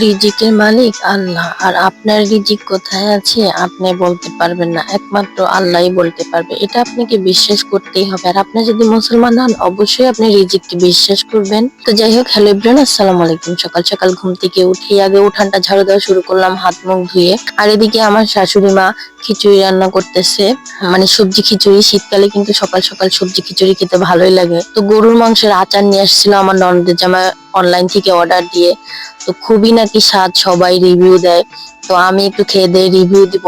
রিজিকের মালিক আল্লাহ। আর আপনার রিজিক কোথায় আছে আপনি বলতে পারবেন না, একমাত্র আল্লাহই বলতে পারবে। এটা আপনাকে বিশ্বাস করতেই হবে। আর আপনি যদি মুসলমান হন অবশ্যই আপনি রিজিককে বিশ্বাস করবেন। তো যাই হোক, হ্যালো এভরিওয়ান, আসসালামু আলাইকুম। সকাল সকাল ঘুম থেকে উঠে আগে উঠানটা ঝাড়ু দেওয়া শুরু করলাম, হাত মুখ ধুয়ে। আর এদিকে আমার শাশুড়ি মা খিচুড়ি রান্না করতেছে, মানে সবজি খিচুড়ি। শীতকালে কিন্তু সকাল সকাল সবজি খিচুড়ি খেতে ভালোই লাগে। তো গরুর মাংসের আচার নিয়ে আসছিল আমার ননদের জামাই অনলাইন থেকে অর্ডার দিয়ে। তো খুবই নাকি স্বাদ, সবাই রিভিউ দেয়। তো আমি একটু খেয়ে দিয়ে রিভিউ দিব।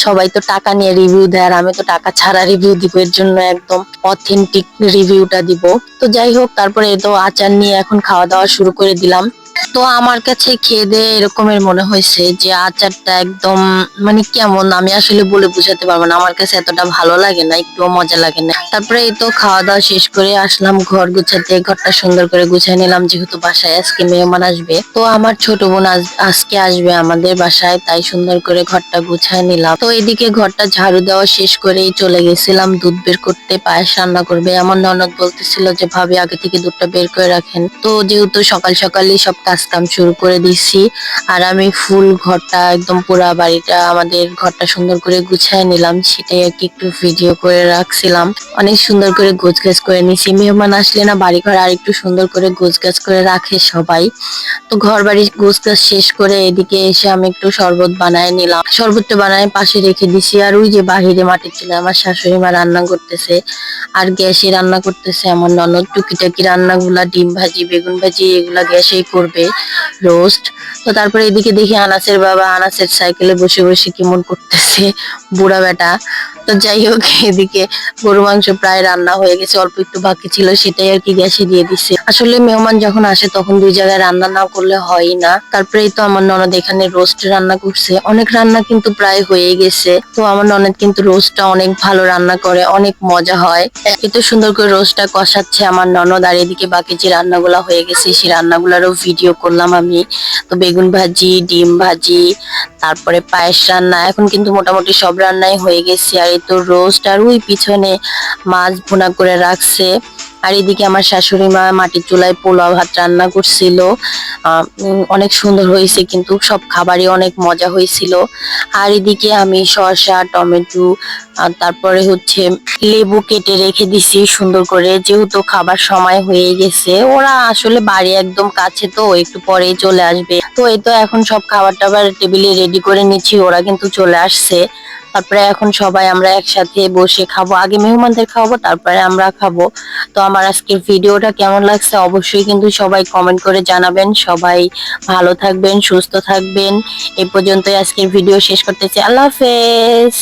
সবাই তো টাকা নিয়ে রিভিউ দেয় আর আমি তো টাকা ছাড়া রিভিউ দিব, এর জন্য একদম অথেন্টিক রিভিউটা দিব। তো যাই হোক, তারপরে তো আচার নিয়ে এখন খাওয়া দাওয়া শুরু করে দিলাম। তো আমার কাছে খেয়ে দিয়ে এরকমের মনে হয়েছে যে আচারটা একদম মানে কেমন, আমি আসলে বলে বুঝাতে পারবো না। আমার কাছে এতটা ভালো লাগে না, একটু মজা লাগে না। তারপরে এই তো খাওয়া দাওয়া শেষ করে আসলাম ঘর গুছাতে। ঘরটা সুন্দর করে গুছিয়ে নিলাম, যেহেতু বাসায় আজকে মেহমান আসবে। তো আমার ছোট বোন আজকে আসবে আমাদের বাসায়, তাই সুন্দর করে ঘরটা গুছায় নিলাম। তো এদিকে ঘরটা ঝাড়ু দেওয়া শেষ করেই চলে গেছিলাম দুধ বের করতে, পায়েস রান্না করবে। আমার ননদ বলতেছিল যে ভাবি আগে থেকে দুধটা বের করে রাখেন। তো যেহেতু সকাল সকালই সব কাজ কাম শুরু করে দিচ্ছি, আর আমি ফুল ঘরটা একদম পুরা বাড়িটা, আমাদের ঘরটা সুন্দর করে গুছায় নিলাম, সেটাই আর কি একটু ভিডিও করে রাখছিলাম। অনেক সুন্দর করে গোছগাছ করে নিছি। মেহমান আসলে না বাড়ি ঘর আর একটু সুন্দর করে গোছগাছ করে রাখে সবাই। তো ঘর বাড়ি গোছগাছ শেষ করে এদিকে এসে আমি একটু শরবত বানায় নিলাম। শরবতটা বানায় পাশে রেখে দিছি। আর ওই যে বাহিরে মাটির চুলায় আমার শাশুড়ি মা রান্না করতেছে, আর গ্যাসে রান্না করতেছে আমার ননদ। টুকিটাকি রান্নাগুলা, ডিম ভাজি, বেগুন ভাজি, এগুলা গ্যাসেই করবে, রোস্ট। তো তারপরে এদিকে দেখি আনাসের বাবা আনাসের সাইকেলে বসে বসে কেমন করতেছে, বুড়া বেটা। তো যাই হোক, এদিকে গরু মাংস প্রায় রান্না হয়ে গেছে, অল্প একটু বাকি ছিল, সেটাই আর কি গ্যাসে দিয়ে দিচ্ছে। আসলে মেহমান যখন আসে তখন দুই জায়গায় রান্না না করলে হয়ই না। তারপরেই তো আমার ননদ এখানে রোস্ট রান্না করছে। অনেক রান্না কিন্তু প্রায় হয়ে গেছে। তো আমার ননদ কিন্তু রোস্টটা অনেক ভালো রান্না করে, অনেক মজা হয়। এত সুন্দর করে রোস্টটা কষাচ্ছে আমার ননদ। আর এদিকে বাকি যে রান্নাগুলো হয়ে গেছে সেই রান্নাগুলোরও ভিডিও করলাম আমি। তো বেগুন ভাজি, ডিম ভাজি, তারপরে পায়েস রান্না, এখন কিন্তু মোটামুটি সব রান্নাই হয়ে গেছে। আর এই তো রোস্ট, আর ওই পিছনে মাছ ভুনা করে রাখছে। আর এদিকে আমার শাশুড়ি মা মাটির চুলায় পোলাও ভাত রান্না করছিল। অনেক সুন্দর হয়েছে, কিন্তু সব খাবারই অনেক মজা হয়েছিল। আর এদিকে আমি শসা, টমেটো, আর তারপরে হচ্ছে লেবু কেটে রেখে দিছি সুন্দর করে, যেহেতু খাবার সময় হয়ে গেছে। ওরা আসলে বাড়ি একদম কাছে, তো একটু পরেই চলে আসবে। তো এই তো এখন সব খাবার টাবার টেবিলে রেডি করে নিচ্ছি, ওরা কিন্তু চলে আসছে। তারপরে এখন সবাই আমরা একসাথে বসে খাবো, আগে মেহমানদের খাওয়াবো তারপরে আমরা খাবো। তো আমার আজকের ভিডিওটা কেমন লাগছে অবশ্যই কিন্তু সবাই কমেন্ট করে জানাবেন। সবাই ভালো থাকবেন, সুস্থ থাকবেন। এই পর্যন্তই আজকের ভিডিও শেষ করতেছি। আল্লাহ হাফেজ।